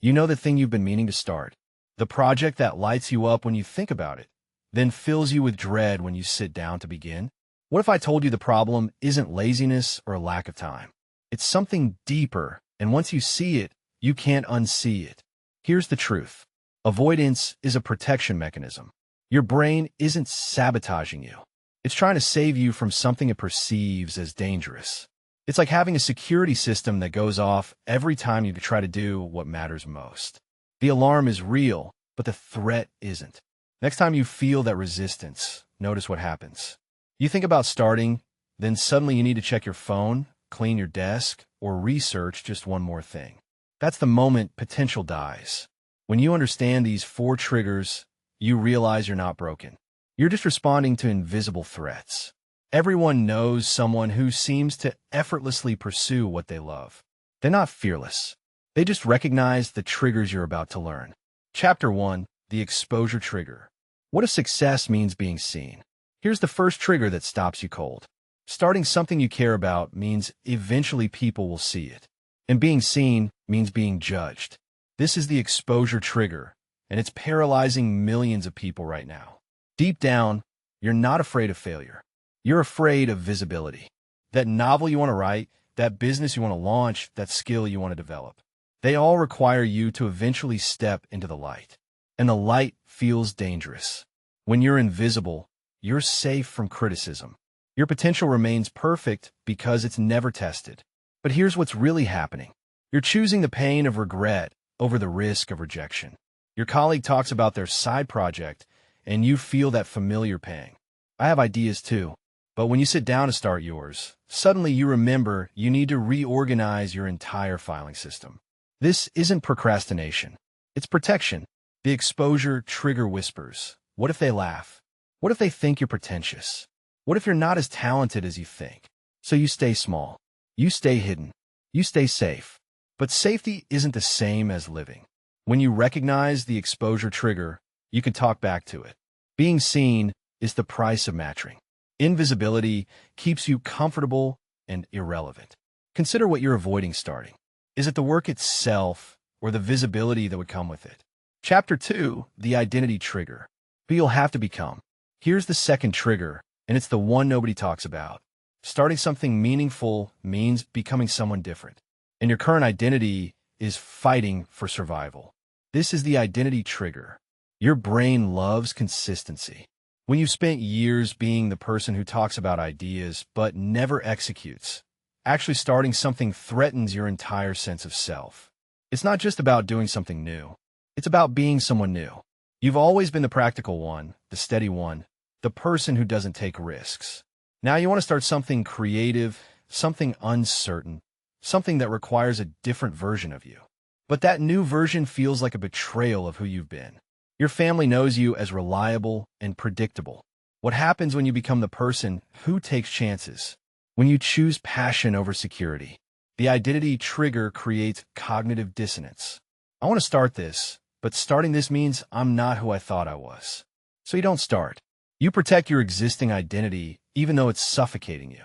You know the thing you've been meaning to start, the project that lights you up when you think about it, then fills you with dread when you sit down to begin? What if I told you the problem isn't laziness or a lack of time? It's something deeper, and once you see it, you can't unsee it. Here's the truth. Avoidance is a protection mechanism. Your brain isn't sabotaging you. It's trying to save you from something it perceives as dangerous. It's like having a security system that goes off every time you try to do what matters most. The alarm is real, but the threat isn't. Next time you feel that resistance, notice what happens. You think about starting, then suddenly you need to check your phone, clean your desk, or research just one more thing. That's the moment potential dies. When you understand these 4 triggers, you realize you're not broken. You're just responding to invisible threats. Everyone knows someone who seems to effortlessly pursue what they love. They're not fearless. They just recognize the triggers you're about to learn. Chapter 1, the exposure trigger. What if success means being seen? Here's the first trigger that stops you cold. Starting something you care about means eventually people will see it. And being seen means being judged. This is the exposure trigger, and it's paralyzing millions of people right now. Deep down, you're not afraid of failure. You're afraid of visibility. That novel you want to write, that business you want to launch, that skill you want to develop. They all require you to eventually step into the light. And the light feels dangerous. When you're invisible, you're safe from criticism. Your potential remains perfect because it's never tested. But here's what's really happening. You're choosing the pain of regret over the risk of rejection. Your colleague talks about their side project, and you feel that familiar pang. I have ideas too. But when you sit down to start yours, suddenly you remember you need to reorganize your entire filing system. This isn't procrastination. It's protection. The exposure trigger whispers. What if they laugh? What if they think you're pretentious? What if you're not as talented as you think? So you stay small. You stay hidden. You stay safe. But safety isn't the same as living. When you recognize the exposure trigger, you can talk back to it. Being seen is the price of mastering. Invisibility keeps you comfortable and irrelevant. Consider what you're avoiding starting. Is it the work itself or the visibility that would come with it? Chapter 2, the identity trigger. Who you'll have to become. Here's the second trigger, and it's the one nobody talks about. Starting something meaningful means becoming someone different. And your current identity is fighting for survival. This is the identity trigger. Your brain loves consistency. When you've spent years being the person who talks about ideas but never executes, actually starting something threatens your entire sense of self. It's not just about doing something new. It's about being someone new. You've always been the practical one, the steady one, the person who doesn't take risks. Now you want to start something creative, something uncertain, something that requires a different version of you. But that new version feels like a betrayal of who you've been. Your family knows you as reliable and predictable. What happens when you become the person who takes chances? When you choose passion over security? The identity trigger creates cognitive dissonance. I want to start this, but starting this means I'm not who I thought I was. So you don't start. You protect your existing identity even though it's suffocating you.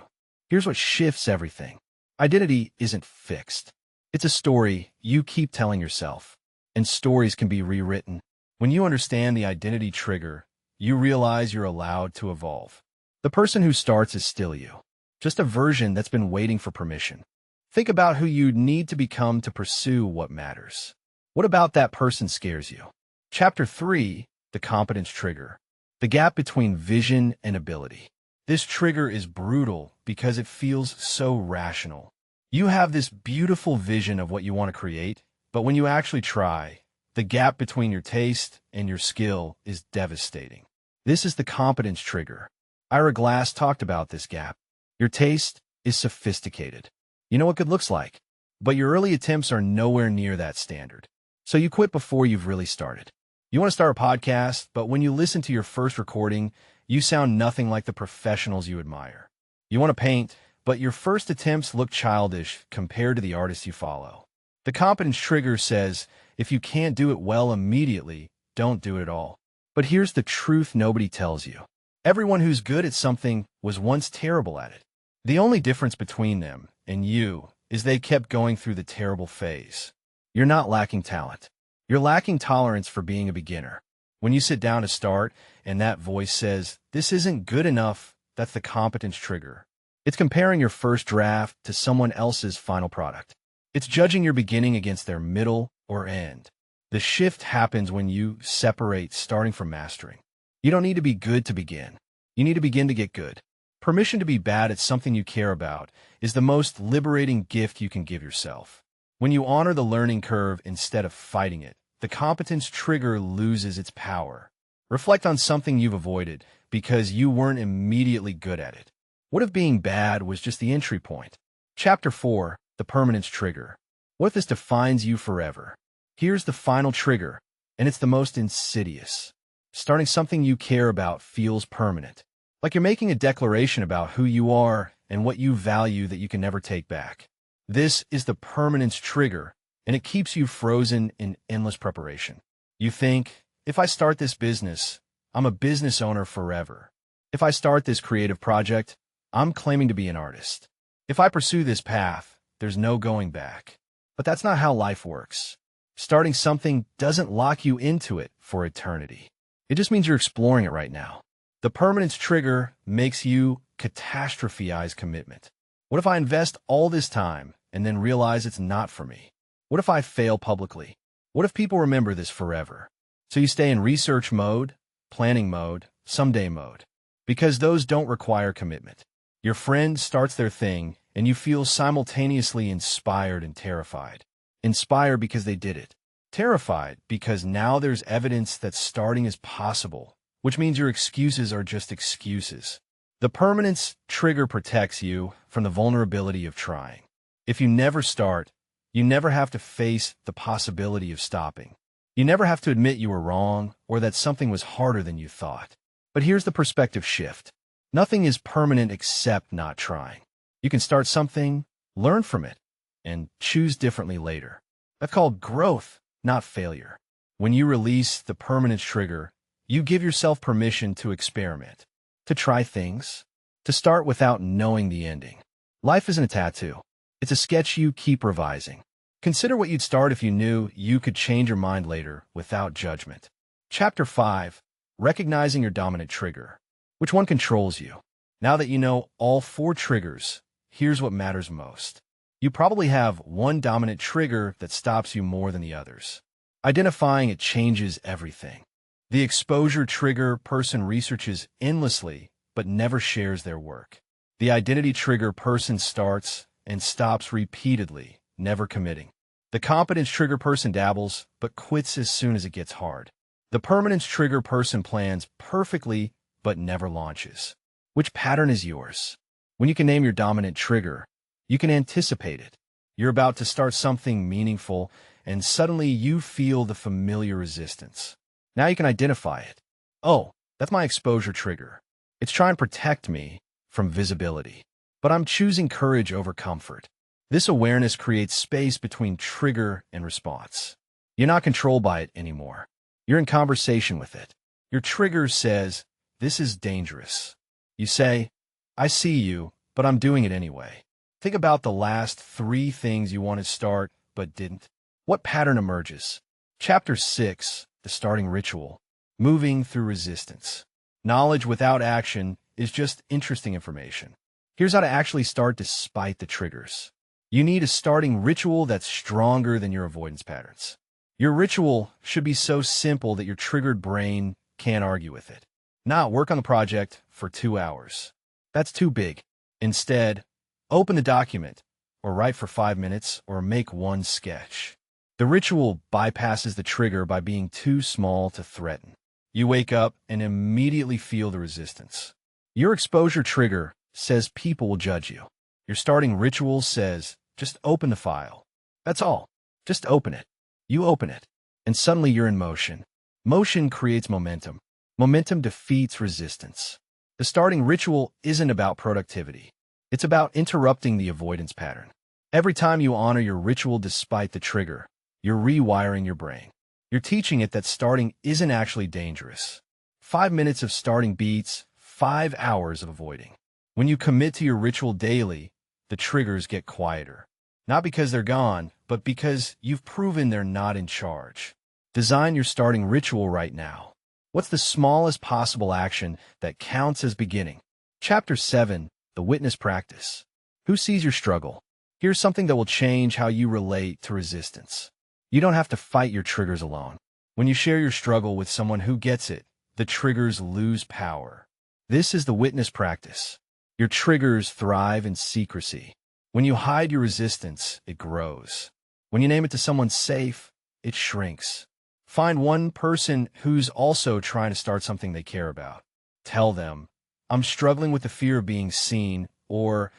Here's what shifts everything. Identity isn't fixed. It's a story you keep telling yourself. And stories can be rewritten. When you understand the identity trigger, you realize you're allowed to evolve. The person who starts is still you, just a version that's been waiting for permission. Think about who you need to become to pursue what matters. What about that person scares you? Chapter 3, the competence trigger. The gap between vision and ability. This trigger is brutal because it feels so rational. You have this beautiful vision of what you want to create, but when you actually try, the gap between your taste and your skill is devastating. This is the competence trigger. Ira Glass talked about this gap. Your taste is sophisticated. You know what good looks like, but your early attempts are nowhere near that standard. So you quit before you've really started. You want to start a podcast, but when you listen to your first recording, you sound nothing like the professionals you admire. You want to paint, but your first attempts look childish compared to the artists you follow. The competence trigger says, if you can't do it well immediately, don't do it at all. But here's the truth nobody tells you. Everyone who's good at something was once terrible at it. The only difference between them and you is they kept going through the terrible phase. You're not lacking talent. You're lacking tolerance for being a beginner. When you sit down to start and that voice says, "This isn't good enough," that's the competence trigger. It's comparing your first draft to someone else's final product. It's judging your beginning against their middle or end. The shift happens when you separate starting from mastering. You don't need to be good to begin. You need to begin to get good. Permission to be bad at something you care about is the most liberating gift you can give yourself. When you honor the learning curve instead of fighting it, the competence trigger loses its power. Reflect on something you've avoided because you weren't immediately good at it. What if being bad was just the entry point? Chapter 4, the permanence trigger. What if this defines you forever? Here's the final trigger, and it's the most insidious. Starting something you care about feels permanent. Like you're making a declaration about who you are and what you value that you can never take back. This is the permanence trigger, and it keeps you frozen in endless preparation. You think, if I start this business, I'm a business owner forever. If I start this creative project, I'm claiming to be an artist. If I pursue this path, there's no going back. But that's not how life works. Starting something doesn't lock you into it for eternity. It just means you're exploring it right now. The permanence trigger makes you catastrophize commitment. What if I invest all this time and then realize it's not for me? What if I fail publicly? What if people remember this forever? So you stay in research mode, planning mode, someday mode, because those don't require commitment. Your friend starts their thing, and you feel simultaneously inspired and terrified. Inspired because they did it. Terrified because now there's evidence that starting is possible, which means your excuses are just excuses. The permanence trigger protects you from the vulnerability of trying. If you never start, you never have to face the possibility of stopping. You never have to admit you were wrong or that something was harder than you thought. But here's the perspective shift. Nothing is permanent except not trying. You can start something, learn from it, and choose differently later. That's called growth, not failure. When you release the permanence trigger, you give yourself permission to experiment, to try things, to start without knowing the ending. Life isn't a tattoo. It's a sketch you keep revising. Consider what you'd start if you knew you could change your mind later without judgment. Chapter 5, recognizing your dominant trigger. Which one controls you? Now that you know all 4 triggers, here's what matters most. You probably have one dominant trigger that stops you more than the others. Identifying it changes everything. The exposure trigger person researches endlessly but never shares their work. The identity trigger person starts and stops repeatedly, never committing. The competence trigger person dabbles but quits as soon as it gets hard. The permanence trigger person plans perfectly but never launches. Which pattern is yours? When you can name your dominant trigger, you can anticipate it. You're about to start something meaningful, and suddenly you feel the familiar resistance. Now you can identify it. Oh, that's my exposure trigger. It's trying to protect me from visibility. But I'm choosing courage over comfort. This awareness creates space between trigger and response. You're not controlled by it anymore. You're in conversation with it. Your trigger says, "This is dangerous." You say, "I see you, but I'm doing it anyway." Think about the last 3 things you want to start but didn't. What pattern emerges? Chapter 6, the starting ritual. Moving through resistance. Knowledge without action is just interesting information. Here's how to actually start despite the triggers. You need a starting ritual that's stronger than your avoidance patterns. Your ritual should be so simple that your triggered brain can't argue with it. Not work on the project for 2 hours. That's too big. Instead, open the document, or write for 5 minutes, or make one sketch. The ritual bypasses the trigger by being too small to threaten. You wake up and immediately feel the resistance. Your exposure trigger says people will judge you. Your starting ritual says, just open the file. That's all. Just open it. You open it, and suddenly you're in motion. Motion creates momentum. Momentum defeats resistance. The starting ritual isn't about productivity. It's about interrupting the avoidance pattern. Every time you honor your ritual despite the trigger, you're rewiring your brain. You're teaching it that starting isn't actually dangerous. 5 minutes of starting beats 5 hours of avoiding. When you commit to your ritual daily, the triggers get quieter. Not because they're gone, but because you've proven they're not in charge. Design your starting ritual right now. What's the smallest possible action that counts as beginning? Chapter 7, The Witness Practice. Who sees your struggle? Here's something that will change how you relate to resistance. You don't have to fight your triggers alone. When you share your struggle with someone who gets it, the triggers lose power. This is the witness practice. Your triggers thrive in secrecy. When you hide your resistance, it grows. When you name it to someone safe, it shrinks. Find one person who's also trying to start something they care about. Tell them, I'm struggling with the fear of being seen, or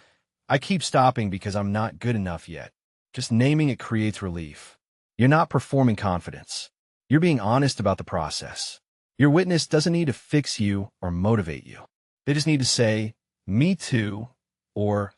I keep stopping because I'm not good enough yet. Just naming it creates relief. You're not performing confidence. You're being honest about the process. Your witness doesn't need to fix you or motivate you. They just need to say, me too, or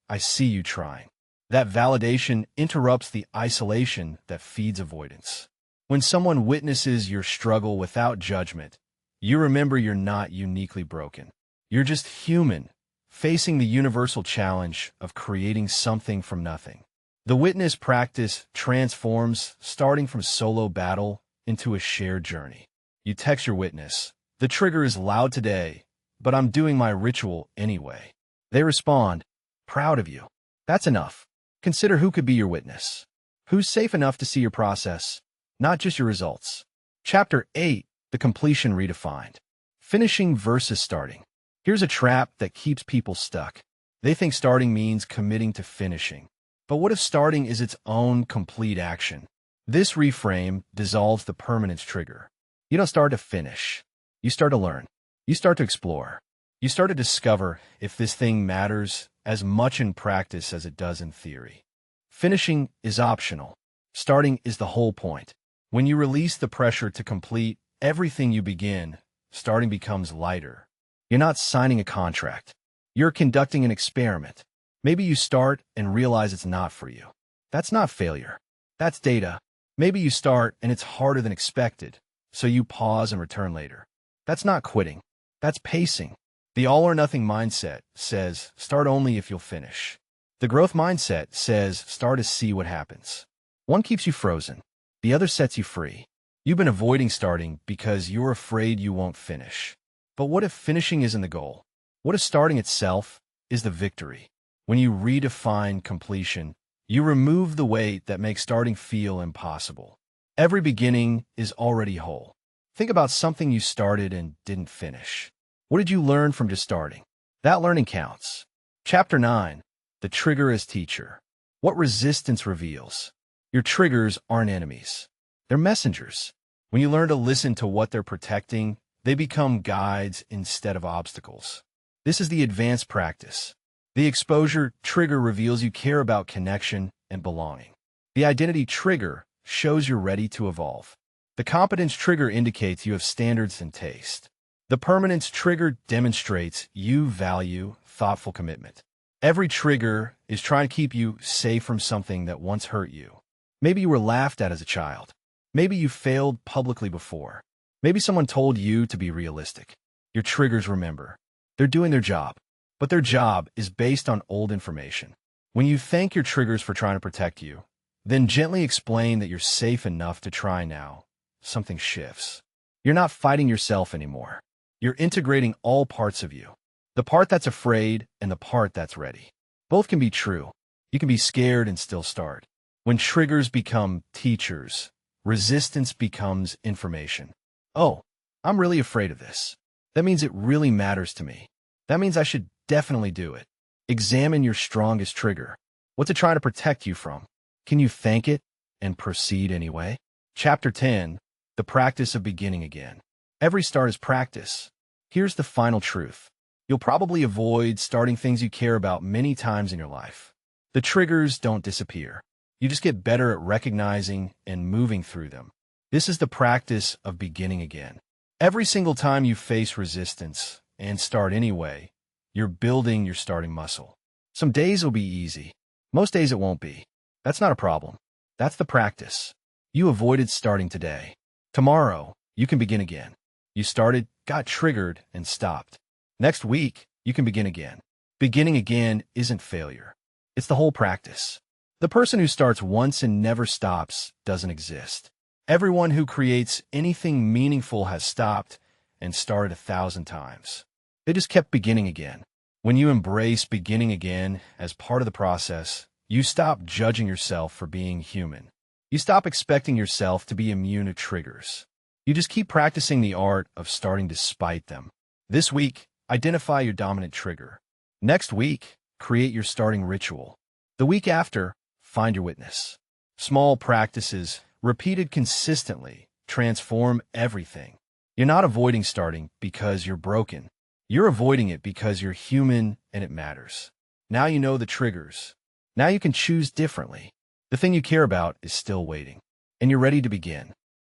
I see you trying. That validation interrupts the isolation that feeds avoidance. When someone witnesses your struggle without judgment, you remember you're not uniquely broken. You're just human, facing the universal challenge of creating something from nothing. The witness practice transforms starting from solo battle into a shared journey. You text your witness, the trigger is loud today, but I'm doing my ritual anyway. They respond, proud of you. That's enough. Consider who could be your witness. Who's safe enough to see your process, not just your results. Chapter 8, The Completion Redefined. Finishing versus starting. Here's a trap that keeps people stuck. They think starting means committing to finishing. But what if starting is its own complete action? This reframe dissolves the permanence trigger. You don't start to finish. You start to learn. You start to explore. You start to discover if this thing matters as much in practice as it does in theory. Finishing is optional. Starting is the whole point. When you release the pressure to complete everything you begin, starting becomes lighter. You're not signing a contract. You're conducting an experiment. Maybe you start and realize it's not for you. That's not failure. That's data. Maybe you start and it's harder than expected, so you pause and return later. That's not quitting. That's pacing. The all-or-nothing mindset says, start only if you'll finish. The growth mindset says, start to see what happens. One keeps you frozen. The other sets you free. You've been avoiding starting because you're afraid you won't finish. But what if finishing isn't the goal? What if starting itself is the victory? When you redefine completion, you remove the weight that makes starting feel impossible. Every beginning is already whole. Think about something you started and didn't finish. What did you learn from just starting? That learning counts. Chapter 9, The Trigger as Teacher. What resistance reveals? Your triggers aren't enemies. They're messengers. When you learn to listen to what they're protecting, they become guides instead of obstacles. This is the advanced practice. The exposure trigger reveals you care about connection and belonging. The identity trigger shows you're ready to evolve. The competence trigger indicates you have standards and taste. The permanence trigger demonstrates you value thoughtful commitment. Every trigger is trying to keep you safe from something that once hurt you. Maybe you were laughed at as a child. Maybe you failed publicly before. Maybe someone told you to be realistic. Your triggers remember. They're doing their job, but their job is based on old information. When you thank your triggers for trying to protect you, then gently explain that you're safe enough to try now, something shifts. You're not fighting yourself anymore. You're integrating all parts of you. The part that's afraid and the part that's ready. Both can be true. You can be scared and still start. When triggers become teachers, resistance becomes information. Oh, I'm really afraid of this. That means it really matters to me. That means I should definitely do it. Examine your strongest trigger. What's it trying to protect you from? Can you thank it and proceed anyway? Chapter 10, The Practice of Beginning Again. Every start is practice. Here's the final truth. You'll probably avoid starting things you care about many times in your life. The triggers don't disappear. You just get better at recognizing and moving through them. This is the practice of beginning again. Every single time you face resistance and start anyway, you're building your starting muscle. Some days will be easy. Most days it won't be. That's not a problem. That's the practice. You avoided starting today. Tomorrow, you can begin again. You started, got triggered, and stopped. Next week, you can begin again. Beginning again isn't failure. It's the whole practice. The person who starts once and never stops doesn't exist. Everyone who creates anything meaningful has stopped and started 1,000 times. They just kept beginning again. When you embrace beginning again as part of the process, you stop judging yourself for being human. You stop expecting yourself to be immune to triggers. You just keep practicing the art of starting despite them. This week, identify your dominant trigger. Next week, create your starting ritual. The week after, find your witness. Small practices, repeated consistently, transform everything. You're not avoiding starting because you're broken. You're avoiding it because you're human and it matters. Now you know the triggers. Now you can choose differently. The thing you care about is still waiting, and you're ready to begin.